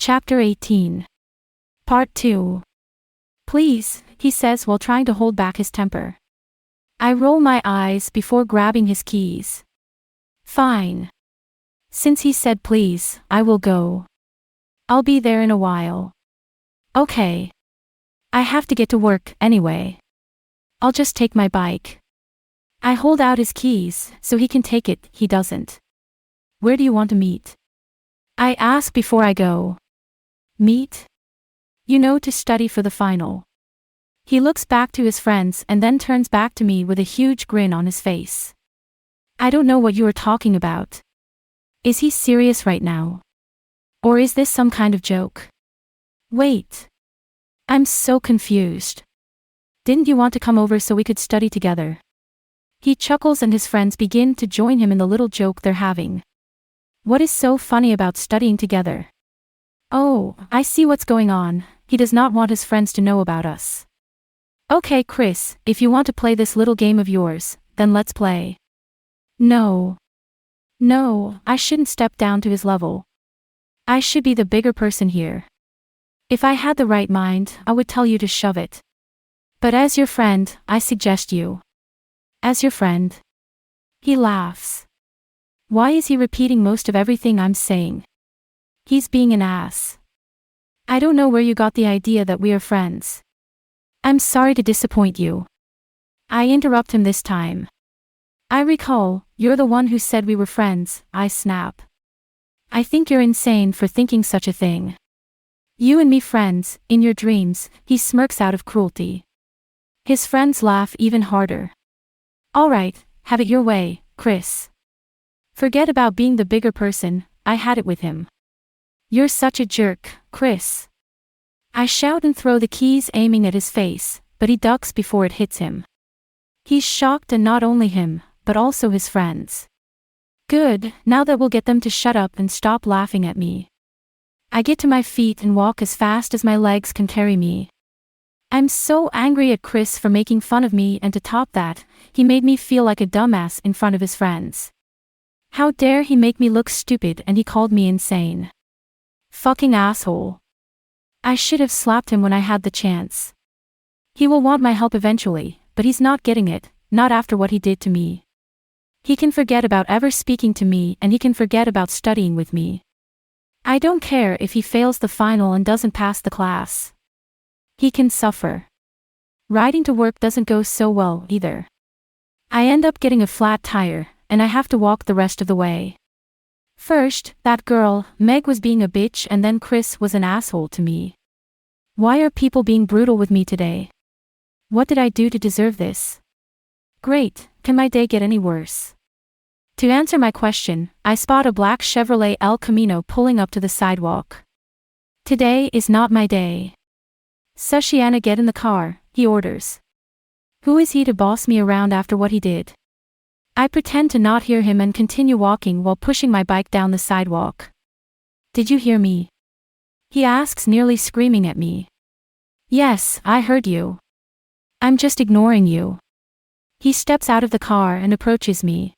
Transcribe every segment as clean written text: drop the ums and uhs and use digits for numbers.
Chapter 18. Part 2. Please, he says while trying to hold back his temper. I roll my eyes before grabbing his keys. Fine. Since he said please, I will go. I'll be there in a while. Okay. I have to get to work, anyway. I'll just take my bike. I hold out his keys, so he can take it. He doesn't. Where do you want to meet? I ask before I go. Meet? To study for the final. He looks back to his friends and then turns back to me with a huge grin on his face. I don't know what you are talking about. Is he serious right now? Or is this some kind of joke? Wait. I'm so confused. Didn't you want to come over so we could study together? He chuckles and his friends begin to join him in the little joke they're having. What is so funny about studying together? Oh, I see what's going on. He does not want his friends to know about us. Okay, Chris, if you want to play this little game of yours, then let's play. No, I shouldn't step down to his level. I should be the bigger person here. If I had the right mind, I would tell you to shove it. But as your friend, I suggest you. As your friend. He laughs. Why is he repeating most of everything I'm saying? He's being an ass. I don't know where you got the idea that we are friends. I'm sorry to disappoint you. I interrupt him this time. I recall, you're the one who said we were friends, I snap. I think you're insane for thinking such a thing. You and me friends, in your dreams, he smirks out of cruelty. His friends laugh even harder. Alright, have it your way, Chris. Forget about being the bigger person, I had it with him. You're such a jerk, Chris. I shout and throw the keys aiming at his face, but he ducks before it hits him. He's shocked, and not only him, but also his friends. Good, now that will get them to shut up and stop laughing at me. I get to my feet and walk as fast as my legs can carry me. I'm so angry at Chris for making fun of me, and to top that, he made me feel like a dumbass in front of his friends. How dare he make me look stupid, and he called me insane. Fucking asshole. I should have slapped him when I had the chance. He will want my help eventually, but he's not getting it, not after what he did to me. He can forget about ever speaking to me, and he can forget about studying with me. I don't care if he fails the final and doesn't pass the class. He can suffer. Riding to work doesn't go so well, either. I end up getting a flat tire, and I have to walk the rest of the way. First, that girl, Meg, was being a bitch, and then Chris was an asshole to me. Why are people being brutal with me today? What did I do to deserve this? Great, can my day get any worse? To answer my question, I spot a black Chevrolet El Camino pulling up to the sidewalk. Today is not my day. Sushiana, get in the car, he orders. Who is he to boss me around after what he did? I pretend to not hear him and continue walking while pushing my bike down the sidewalk. Did you hear me? He asks, nearly screaming at me. Yes, I heard you. I'm just ignoring you. He steps out of the car and approaches me.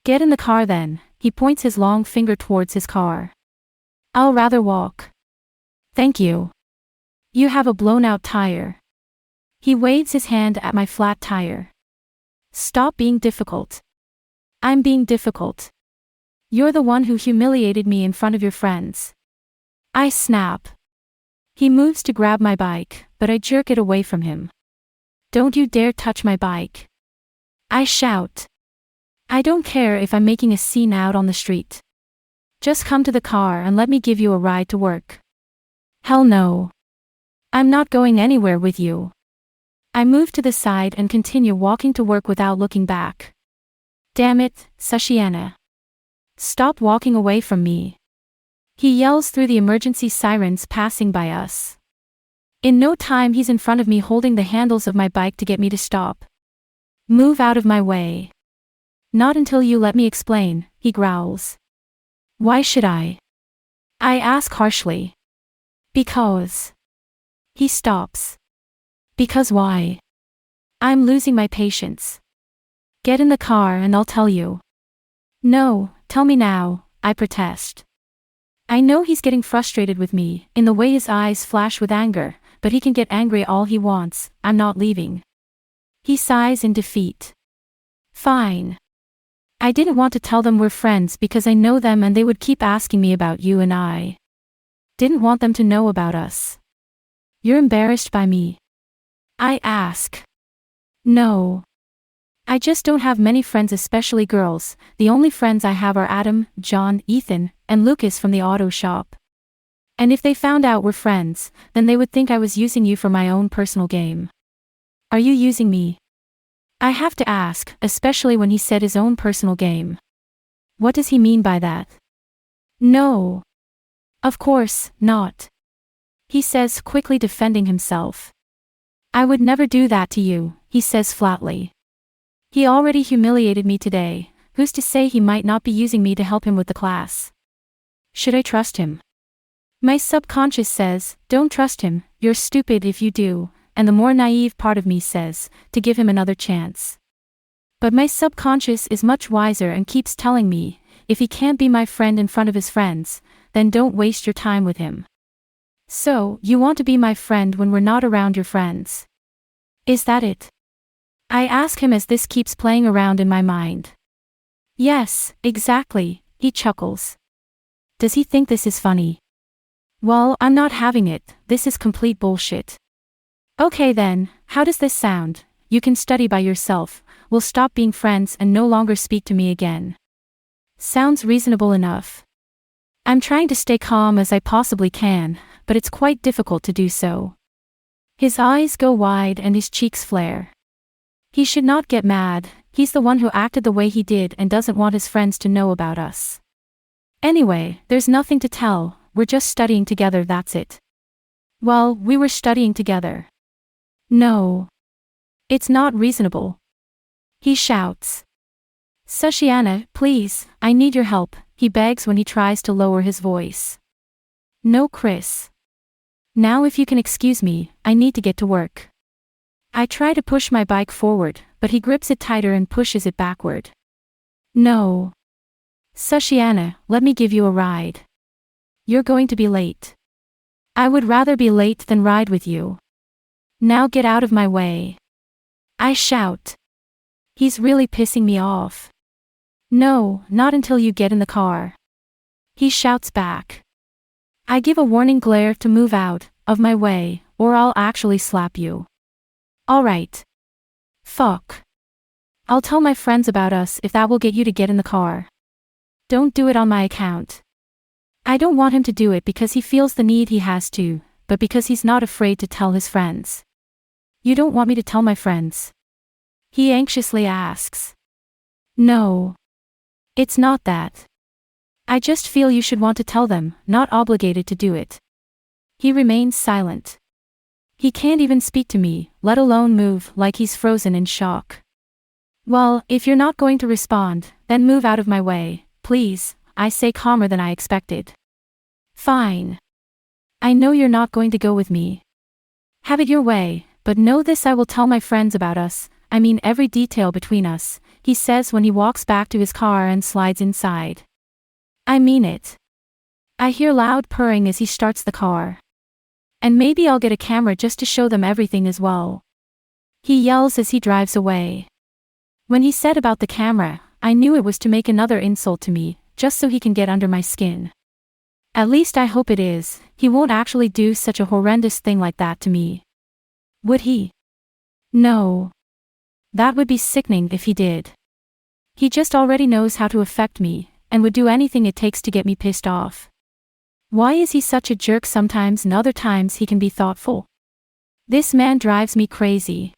Get in the car then, he points his long finger towards his car. I'll rather walk. Thank you. You have a blown-out tire. He waves his hand at my flat tire. Stop being difficult. I'm being difficult. You're the one who humiliated me in front of your friends. I snap. He moves to grab my bike, but I jerk it away from him. Don't you dare touch my bike. I shout. I don't care if I'm making a scene out on the street. Just come to the car and let me give you a ride to work. Hell no. I'm not going anywhere with you. I move to the side and continue walking to work without looking back. Damn it, Sushiana. Stop walking away from me. He yells through the emergency sirens passing by us. In no time he's in front of me holding the handles of my bike to get me to stop. Move out of my way. Not until you let me explain, he growls. Why should I? I ask harshly. Because. He stops. Because why? I'm losing my patience. Get in the car and I'll tell you. No, tell me now, I protest. I know he's getting frustrated with me, in the way his eyes flash with anger, but he can get angry all he wants, I'm not leaving. He sighs in defeat. Fine. I didn't want to tell them we're friends because I know them and they would keep asking me about you and I didn't want them to know about us. You're embarrassed by me? I ask. No. I just don't have many friends, especially girls. The only friends I have are Adam, John, Ethan, and Lucas from the auto shop. And if they found out we're friends, then they would think I was using you for my own personal game. Are you using me? I have to ask, especially when he said his own personal game. What does he mean by that? No. Of course, not. He says, quickly defending himself. I would never do that to you, he says flatly. He already humiliated me today, who's to say he might not be using me to help him with the class? Should I trust him? My subconscious says, don't trust him, you're stupid if you do, and the more naive part of me says, to give him another chance. But my subconscious is much wiser and keeps telling me, if he can't be my friend in front of his friends, then don't waste your time with him. So, you want to be my friend when we're not around your friends? Is that it? I ask him as this keeps playing around in my mind. Yes, exactly, he chuckles. Does he think this is funny? Well, I'm not having it, this is complete bullshit. Okay then, how does this sound? You can study by yourself, we'll stop being friends and no longer speak to me again. Sounds reasonable enough. I'm trying to stay calm as I possibly can, but it's quite difficult to do so. His eyes go wide and his cheeks flare. He should not get mad, he's the one who acted the way he did and doesn't want his friends to know about us. Anyway, there's nothing to tell, we're just studying together, that's it. Well, we were studying together. No. It's not reasonable. He shouts. Sushiana, please, I need your help, he begs when he tries to lower his voice. No, Chris. Now if you can excuse me, I need to get to work. I try to push my bike forward, but he grips it tighter and pushes it backward. No. Sushiana, let me give you a ride. You're going to be late. I would rather be late than ride with you. Now get out of my way. I shout. He's really pissing me off. No, not until you get in the car. He shouts back. I give a warning glare to move out of my way, or I'll actually slap you. Alright. Fuck. I'll tell my friends about us if that will get you to get in the car. Don't do it on my account. I don't want him to do it because he feels the need he has to, but because he's not afraid to tell his friends. You don't want me to tell my friends? He anxiously asks. No. It's not that. I just feel you should want to tell them, not obligated to do it. He remains silent. He can't even speak to me, let alone move, like he's frozen in shock. Well, if you're not going to respond, then move out of my way, please, I say calmer than I expected. Fine. I know you're not going to go with me. Have it your way, but know this, I will tell my friends about us, I mean every detail between us, he says when he walks back to his car and slides inside. I mean it. I hear loud purring as he starts the car. And maybe I'll get a camera just to show them everything as well. He yells as he drives away. When he said about the camera, I knew it was to make another insult to me, just so he can get under my skin. At least I hope it is, he won't actually do such a horrendous thing like that to me. Would he? No. That would be sickening if he did. He just already knows how to affect me, and would do anything it takes to get me pissed off. Why is he such a jerk sometimes and other times he can be thoughtful? This man drives me crazy.